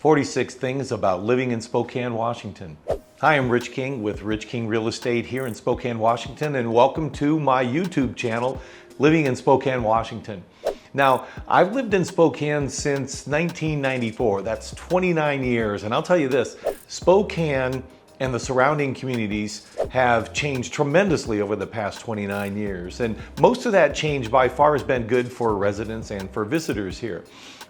46 Things About Living in Spokane, Washington. Hi, I'm Rich King with Rich King Real Estate here in Spokane, Washington, and welcome to my YouTube channel, Living in Spokane, Washington. Now, I've lived in Spokane since 1994. That's 29 years, and I'll tell you this, Spokane and the surrounding communities have changed tremendously over the past 29 years. And most of that change by far has been good for residents and for visitors here.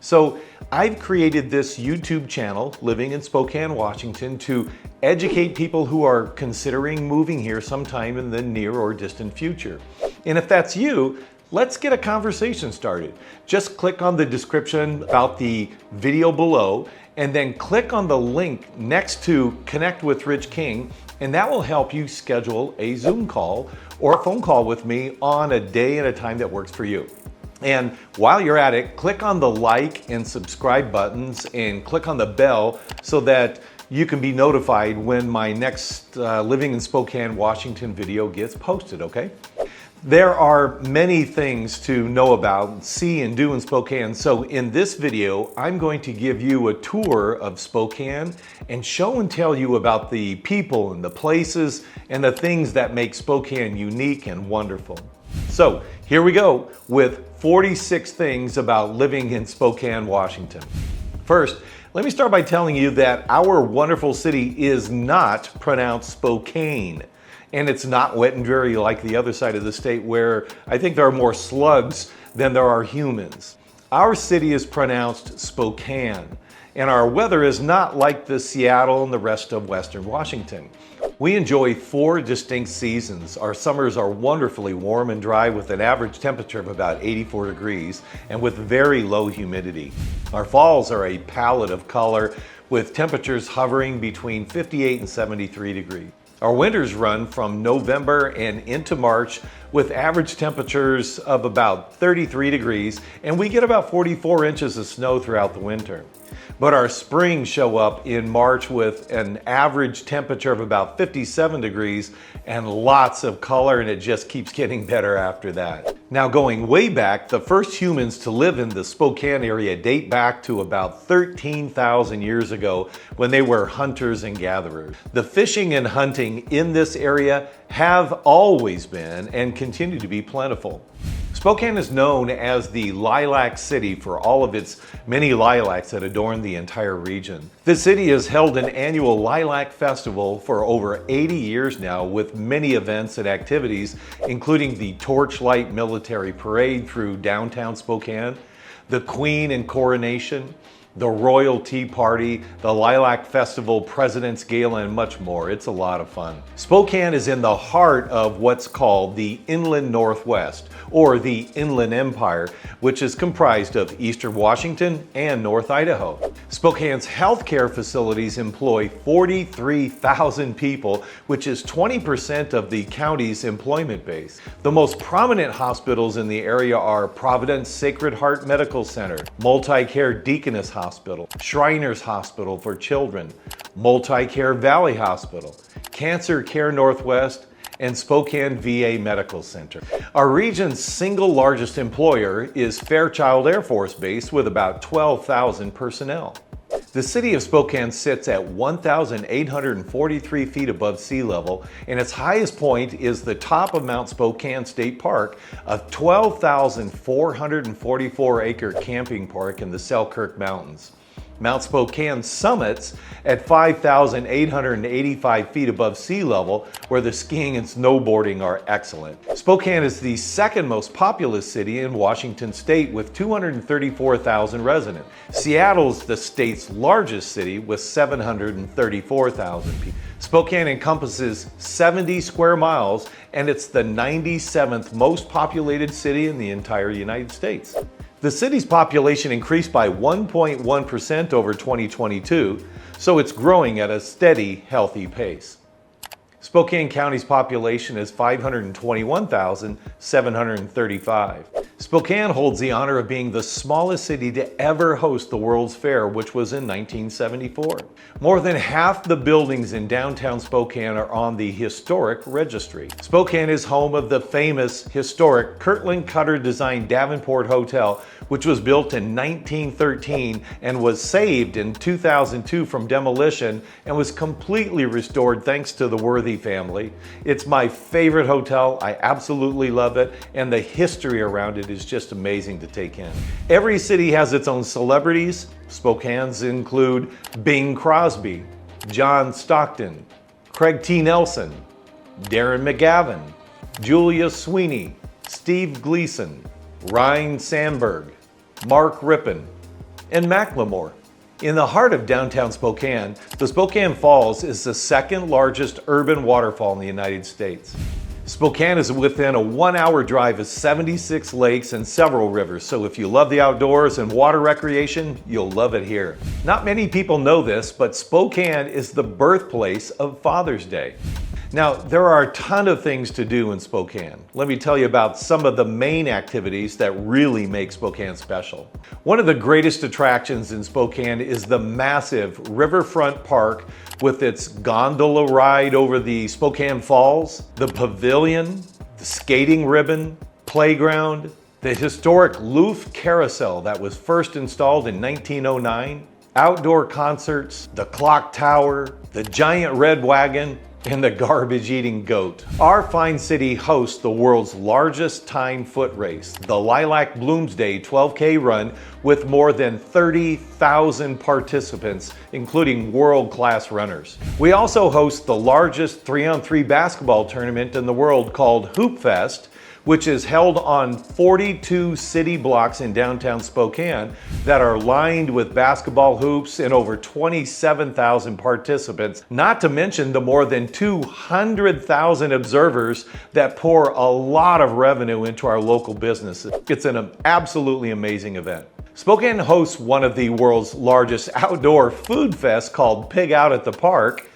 So I've created this YouTube channel, Living in Spokane, Washington, to educate people who are considering moving here sometime in the near or distant future. And if that's you, let's get a conversation started. Just click on the description about the video below and then click on the link next to Connect with Rich King, and that will help you schedule a Zoom call or a phone call with me on a day and a time that works for you. And while you're at it, click on the like and subscribe buttons and click on the bell so that you can be notified when my next Living in Spokane, Washington video gets posted, okay? There are many things to know about, see, and do in Spokane. So in this video, I'm going to give you a tour of Spokane and show and tell you about the people and the places and the things that make Spokane unique and wonderful. So here we go with 46 things about living in Spokane, Washington. First, let me start by telling you that our wonderful city is not pronounced Spokane. And it's not wet and dreary like the other side of the state where I think there are more slugs than there are humans. Our city is pronounced Spokane, and our weather is not like the Seattle and the rest of Western Washington. We enjoy 4 distinct seasons. Our summers are wonderfully warm and dry with an average temperature of about 84 degrees and with very low humidity. Our falls are a palette of color with temperatures hovering between 58 and 73 degrees. Our winters run from November and into March with average temperatures of about 33 degrees, and we get about 44 inches of snow throughout the winter. But our springs show up in March with an average temperature of about 57 degrees and lots of color, and it just keeps getting better after that. Now, going way back, the first humans to live in the Spokane area date back to about 13,000 years ago when they were hunters and gatherers. The fishing and hunting in this area have always been and continue to be plentiful. Spokane is known as the Lilac City for all of its many lilacs that adorn the entire region. The city has held an annual Lilac Festival for over 80 years now with many events and activities, including the Torchlight Military Parade through downtown Spokane, the Queen and Coronation, the Royal Tea Party, the Lilac Festival, President's Gala, and much more. It's a lot of fun. Spokane is in the heart of what's called the Inland Northwest, or the Inland Empire, which is comprised of Eastern Washington and North Idaho. Spokane's healthcare facilities employ 43,000 people, which is 20% of the county's employment base. The most prominent hospitals in the area are Providence Sacred Heart Medical Center, Multi-Care Deaconess Hospital, Shriners Hospital for Children, Multi-Care Valley Hospital, Cancer Care Northwest, and Spokane VA Medical Center. Our region's single largest employer is Fairchild Air Force Base with about 12,000 personnel. The city of Spokane sits at 1,843 feet above sea level, and its highest point is the top of Mount Spokane State Park, a 12,444 acre camping park in the Selkirk Mountains. Mount Spokane summits at 5,885 feet above sea level, where the skiing and snowboarding are excellent. Spokane is the second most populous city in Washington state with 234,000 residents. Seattle's the state's largest city with 734,000 people. Spokane encompasses 70 square miles, and it's the 97th most populated city in the entire United States. The city's population increased by 1.1% over 2022, so it's growing at a steady, healthy pace. Spokane County's population is 521,735. Spokane holds the honor of being the smallest city to ever host the World's Fair, which was in 1974. More than half the buildings in downtown Spokane are on the Historic Registry. Spokane is home of the famous historic Kirtland Cutter designed Davenport Hotel, which was built in 1913 and was saved in 2002 from demolition and was completely restored thanks to the Worthy family. It's my favorite hotel. I absolutely love it, and the history around it is just amazing to take in. Every city has its own celebrities. Spokane's include Bing Crosby, John Stockton, Craig T. Nelson, Darren McGavin, Julia Sweeney, Steve Gleason, Ryan Sandberg, Mark Rippon, and Macklemore. In the heart of downtown Spokane, the Spokane Falls is the second largest urban waterfall in the United States. Spokane is within a 1-hour drive of 76 lakes and several rivers, so if you love the outdoors and water recreation, you'll love it here. Not many people know this, but Spokane is the birthplace of Father's Day. Now, there are a ton of things to do in Spokane. Let me tell you about some of the main activities that really make Spokane special. One of the greatest attractions in Spokane is the massive riverfront park with its gondola ride over the Spokane Falls, the pavilion, the skating ribbon, playground, the historic Loof Carousel that was first installed in 1909, outdoor concerts, the clock tower, the giant red wagon, and the garbage-eating goat. Our fine city hosts the world's largest timed foot race, the Lilac Bloomsday 12K run, with more than 30,000 participants, including world-class runners. We also host the largest 3-on-3 basketball tournament in the world called Hoop Fest, which is held on 42 city blocks in downtown Spokane that are lined with basketball hoops and over 27,000 participants, not to mention the more than 200,000 observers that pour a lot of revenue into our local businesses. It's an absolutely amazing event. Spokane hosts one of the world's largest outdoor food fests called Pig Out at the Park,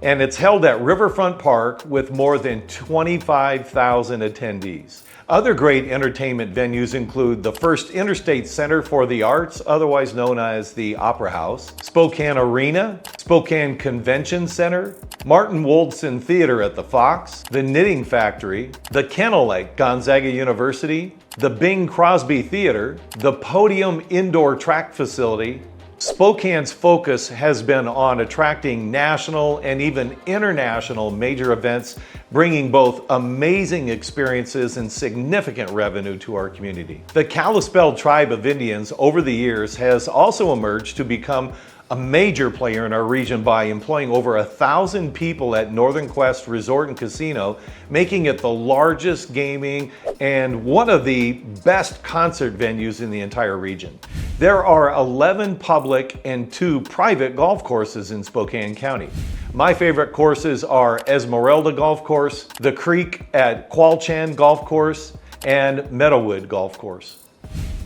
and it's held at Riverfront Park with more than 25,000 attendees. Other great entertainment venues include the First Interstate Center for the Arts, otherwise known as the Opera House, Spokane Arena, Spokane Convention Center, Martin Woldson Theater at the Fox, the Knitting Factory, the Kennel at Gonzaga University, the Bing Crosby Theater, the Podium Indoor Track Facility. Spokane's focus has been on attracting national and even international major events, bringing both amazing experiences and significant revenue to our community. The Kalispel tribe of Indians over the years has also emerged to become a major player in our region by employing over 1,000 people at Northern Quest Resort and Casino, making it the largest gaming and one of the best concert venues in the entire region. There are 11 public and 2 private golf courses in Spokane County. My favorite courses are Esmeralda Golf Course, the Creek at Qualchan Golf Course, and Meadowood Golf Course.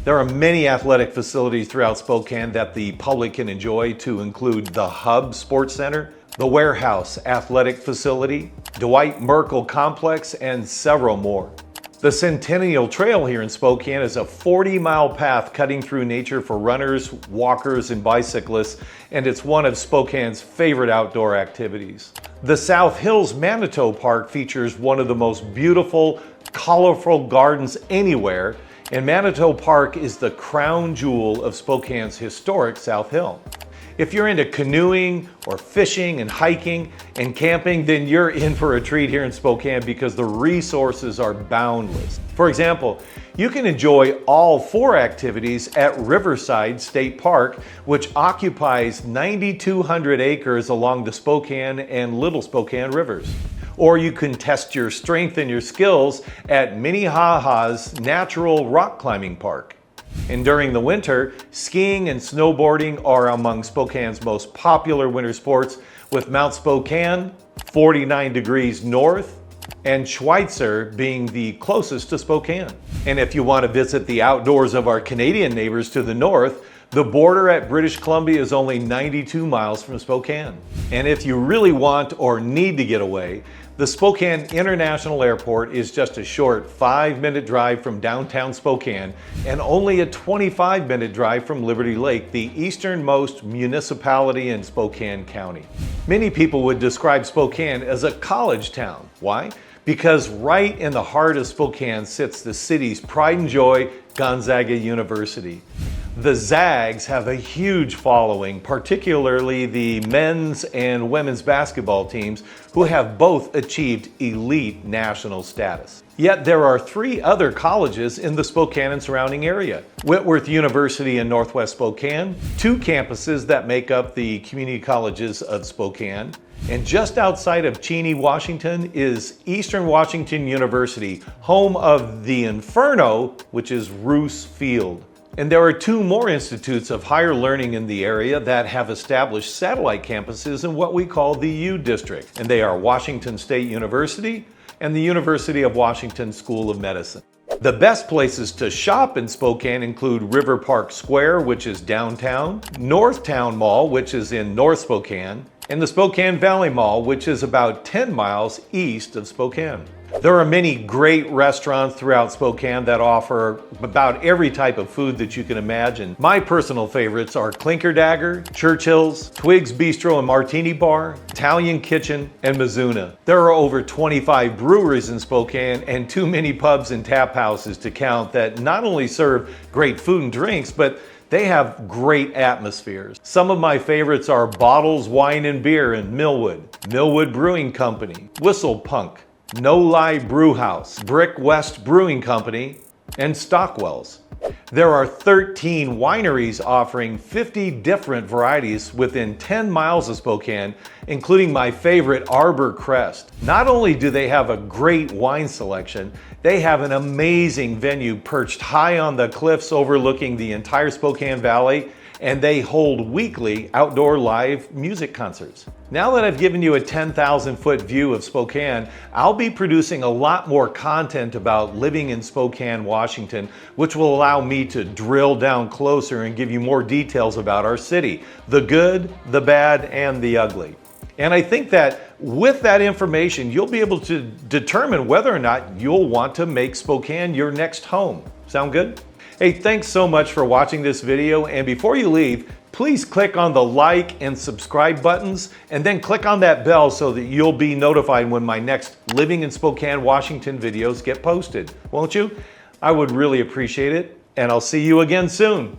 There are many athletic facilities throughout Spokane that the public can enjoy, to include the Hub Sports Center, the Warehouse Athletic Facility, Dwight Merkel Complex, and several more. The Centennial Trail here in Spokane is a 40-mile path cutting through nature for runners, walkers, and bicyclists, and it's one of Spokane's favorite outdoor activities. The South Hills Manitou Park features one of the most beautiful, colorful gardens anywhere, and Manitou Park is the crown jewel of Spokane's historic South Hill. If you're into canoeing or fishing and hiking and camping, then you're in for a treat here in Spokane because the resources are boundless. For example, you can enjoy all 4 activities at Riverside State Park, which occupies 9,200 acres along the Spokane and Little Spokane rivers. Or you can test your strength and your skills at Minnehaha's Natural Rock Climbing Park. And during the winter, skiing and snowboarding are among Spokane's most popular winter sports, with Mount Spokane, 49 degrees north, and Schweitzer being the closest to Spokane. And if you want to visit the outdoors of our Canadian neighbors to the north, The border at British Columbia is only 92 miles from Spokane. And if you really want or need to get away, the Spokane International Airport is just a short 5-minute drive from downtown Spokane and only a 25-minute drive from Liberty Lake, the easternmost municipality in Spokane County. Many people would describe Spokane as a college town. Why? Because right in the heart of Spokane sits the city's pride and joy, Gonzaga University. The Zags have a huge following, particularly the men's and women's basketball teams, who have both achieved elite national status. Yet there are 3 other colleges in the Spokane and surrounding area. Whitworth University in Northwest Spokane, 2 campuses that make up the community colleges of Spokane, and just outside of Cheney, Washington is Eastern Washington University, home of the Inferno, which is Roos Field. And there are 2 more institutes of higher learning in the area that have established satellite campuses in what we call the U District. And they are Washington State University and the University of Washington School of Medicine. The best places to shop in Spokane include River Park Square, which is downtown, Northtown Mall, which is in North Spokane, and the Spokane Valley Mall, which is about 10 miles east of Spokane. There are many great restaurants throughout Spokane that offer about every type of food that you can imagine. My personal favorites are Clinker Dagger, Churchill's, Twig's Bistro and Martini Bar, Italian Kitchen, and Mizuna. There are over 25 breweries in Spokane and too many pubs and tap houses to count that not only serve great food and drinks, but they have great atmospheres. Some of my favorites are Bottles Wine and Beer in Millwood, Millwood Brewing Company, Whistle Punk, No Lie Brew House, Brick West Brewing Company, and Stockwell's. There are 13 wineries offering 50 different varieties within 10 miles of Spokane, including my favorite Arbor Crest. Not only do they have a great wine selection, they have an amazing venue perched high on the cliffs overlooking the entire Spokane Valley, and they hold weekly outdoor live music concerts. Now that I've given you a 10,000-foot view of Spokane, I'll be producing a lot more content about living in Spokane, Washington, which will allow me to drill down closer and give you more details about our city, the good, the bad, and the ugly. And I think that with that information, you'll be able to determine whether or not you'll want to make Spokane your next home. Sound good? Hey, thanks so much for watching this video, and before you leave, please click on the like and subscribe buttons, and then click on that bell so that you'll be notified when my next Living in Spokane, Washington videos get posted. Won't you? I would really appreciate it, and I'll see you again soon.